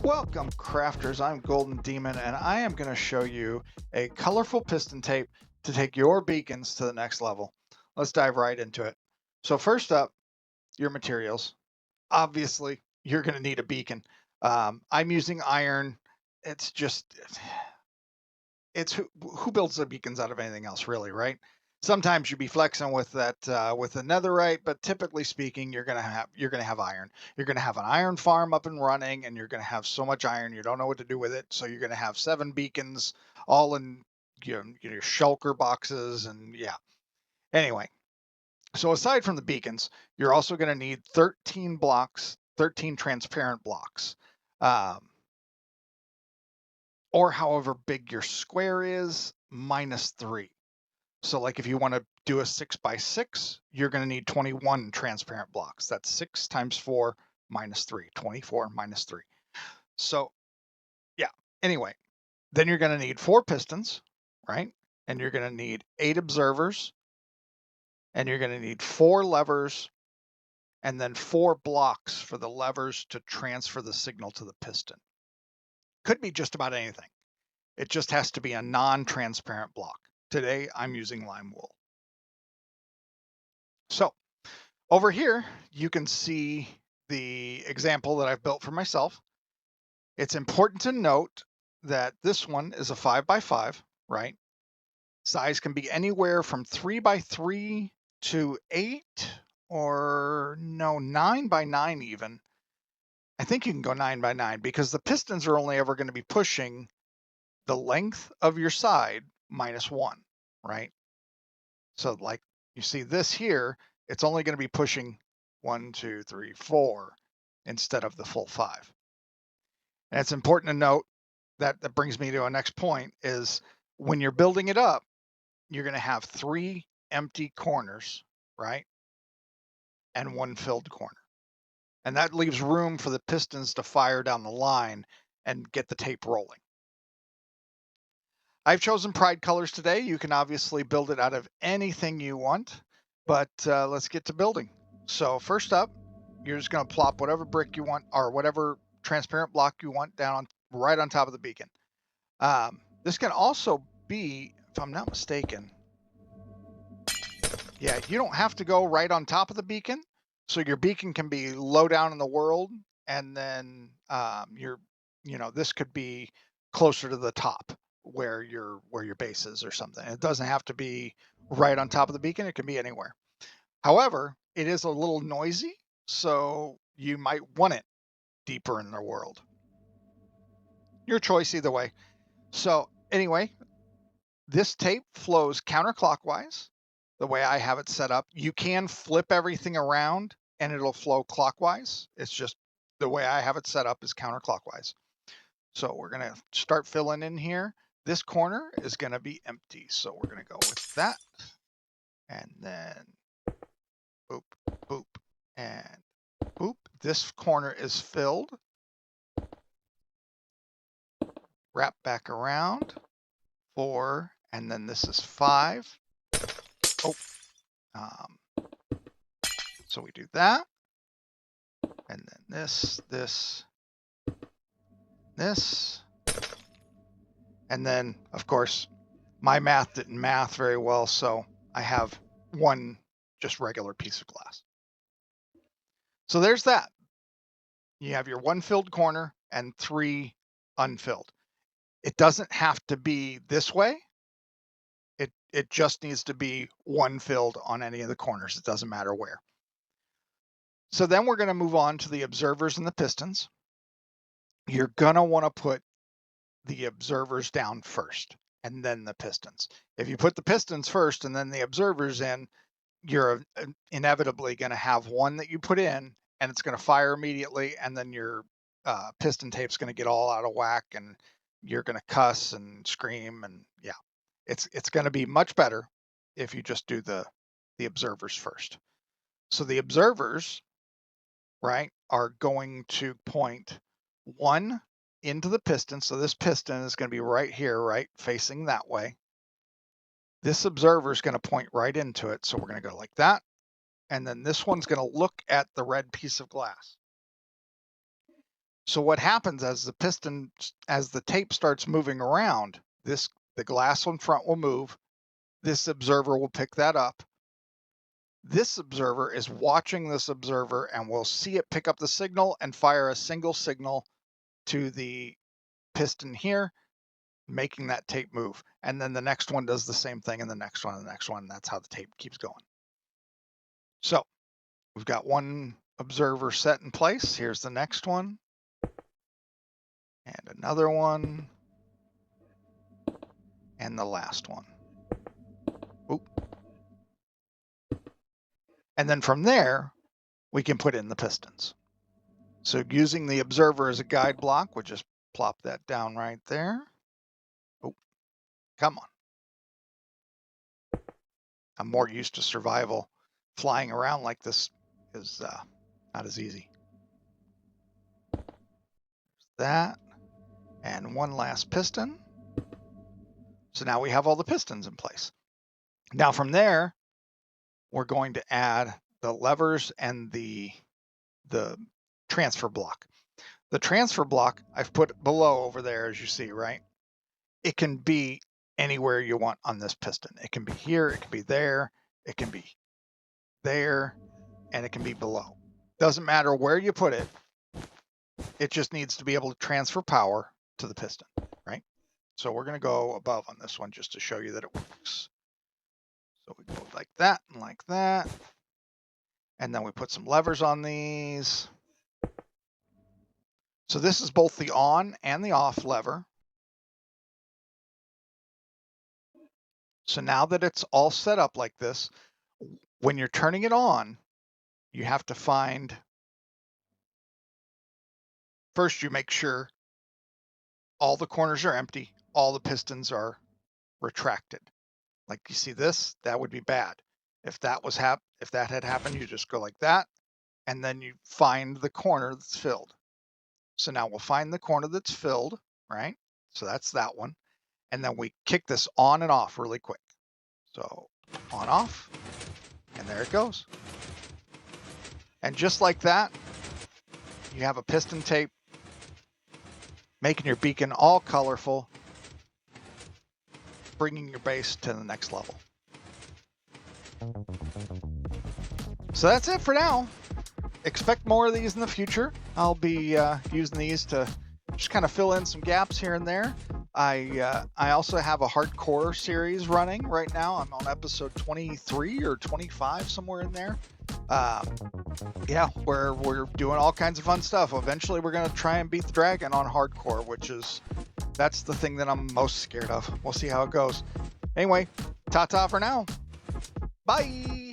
Welcome, crafters. I'm Golden Demon, and I am going to show you a colorful piston tape to take your beacons to the next level. Let's dive right into it. So first up, your materials. Obviously, you're going to need a beacon. I'm using iron. It's just, it's who builds the beacons out of anything else, really, right? Sometimes you'd be flexing with that with the netherite, but typically speaking, you're gonna have iron. You're gonna have an iron farm up and running, and you're gonna have so much iron you don't know what to do with it. So you're gonna have 7 beacons all in your shulker boxes, and yeah. Anyway, so aside from the beacons, you're also gonna need 13 blocks, 13 transparent blocks. Um, or however big your square is, minus 3. So like if you want to do a 6x6, you're going to need 21 transparent blocks. That's 6 times 4 minus 3, 24 minus 3. So yeah, anyway, then you're going to need 4 pistons, right? And you're going to need 8 observers, and you're going to need 4 levers, and then 4 blocks for the levers to transfer the signal to the piston. Could be just about anything. It just has to be a non-transparent block. Today, I'm using lime wool. So over here, you can see the example that I've built for myself. It's important to note that this one is a 5x5, right? Size can be anywhere from 3x3 to 8 or no, 9x9 even. I think you can go 9x9 because the pistons are only ever going to be pushing the length of your side minus 1, right? So like you see this here, it's only going to be pushing 1, 2, 3, 4 instead of the full 5. And it's important to note that that brings me to our next point is when you're building it up, you're going to have 3 empty corners, right? And 1 filled corner. And that leaves room for the pistons to fire down the line and get the tape rolling. I've chosen Pride colors today. You can obviously build it out of anything you want, but let's get to building. So first up, you're just going to plop whatever brick you want or whatever transparent block you want down right on top of the beacon. This can also be, if I'm not mistaken, yeah, you don't have to go right on top of the beacon. So your beacon can be low down in the world, and then this could be closer to the top where your base is or something. It doesn't have to be right on top of the beacon. It can be anywhere. However, it is a little noisy, so you might want it deeper in the world. Your choice either way. So anyway, this tape flows counterclockwise. The way I have it set up, you can flip everything around and it'll flow clockwise. It's just the way I have it set up is counterclockwise. So we're going to start filling in here. This corner is going to be empty. So we're going to go with that. And then boop, boop, and boop. This corner is filled. Wrap back around. 4, and then this is 5. Oh, so we do that, and then this, and then of course my math didn't math very well, so I have 1 just regular piece of glass. So there's that. You have your 1 filled corner and 3 unfilled. It doesn't have to be this way. It just needs to be 1 filled on any of the corners. It doesn't matter where. So then we're going to move on to the observers and the pistons. You're going to want to put the observers down first and then the pistons. If you put the pistons first and then the observers in, you're inevitably going to have one that you put in and it's going to fire immediately, and then your piston tape's going to get all out of whack and you're going to cuss and scream, and yeah. It's going to be much better if you just do the observers first. So the observers, right, are going to point 1 into the piston. So this piston is going to be right here, right, facing that way. This observer is going to point right into it. So we're going to go like that. And then this one's going to look at the red piece of glass. So what happens as the tape starts moving around, the glass in front will move. This observer will pick that up. This observer is watching this observer and will see it pick up the signal and fire a single signal to the piston here, making that tape move. And then the next one does the same thing, and the next one, and the next one. That's how the tape keeps going. So we've got one observer set in place. Here's the next one. And another one. And the last one. Oop. And then from there, we can put in the pistons. So using the observer as a guide block, we'll just plop that down right there. Oh, come on. I'm more used to survival. Flying around like this is not as easy. That. And one last piston. So now we have all the pistons in place. Now from there, we're going to add the levers and the transfer block. The transfer block I've put below over there, as you see, right? It can be anywhere you want on this piston. It can be here, it can be there, it can be there, and it can be below. Doesn't matter where you put it. It just needs to be able to transfer power to the piston, right? So we're going to go above on this one just to show you that it works. So we go like that and like that. And then we put some levers on these. So this is both the on and the off lever. So now that it's all set up like this, when you're turning it on, you have to find, first you make sure all the corners are empty, all the pistons are retracted. Like you see this, that would be bad. If that had happened, you just go like that, and then you find the corner that's filled. So now we'll find the corner that's filled, right? So that's that one. And then we kick this on and off really quick. So on, off, and there it goes. And just like that, you have a piston tape, making your beacon all colorful, bringing your base to the next level. So that's it for now. Expect more of these in the future. I'll be using these to just kind of fill in some gaps here and there. I also have a hardcore series running right now. I'm on episode 23 or 25, somewhere in there. Yeah, where we're doing all kinds of fun stuff. Eventually we're going to try and beat the dragon on hardcore, that's the thing that I'm most scared of. We'll see how it goes. Anyway, ta-ta for now. Bye.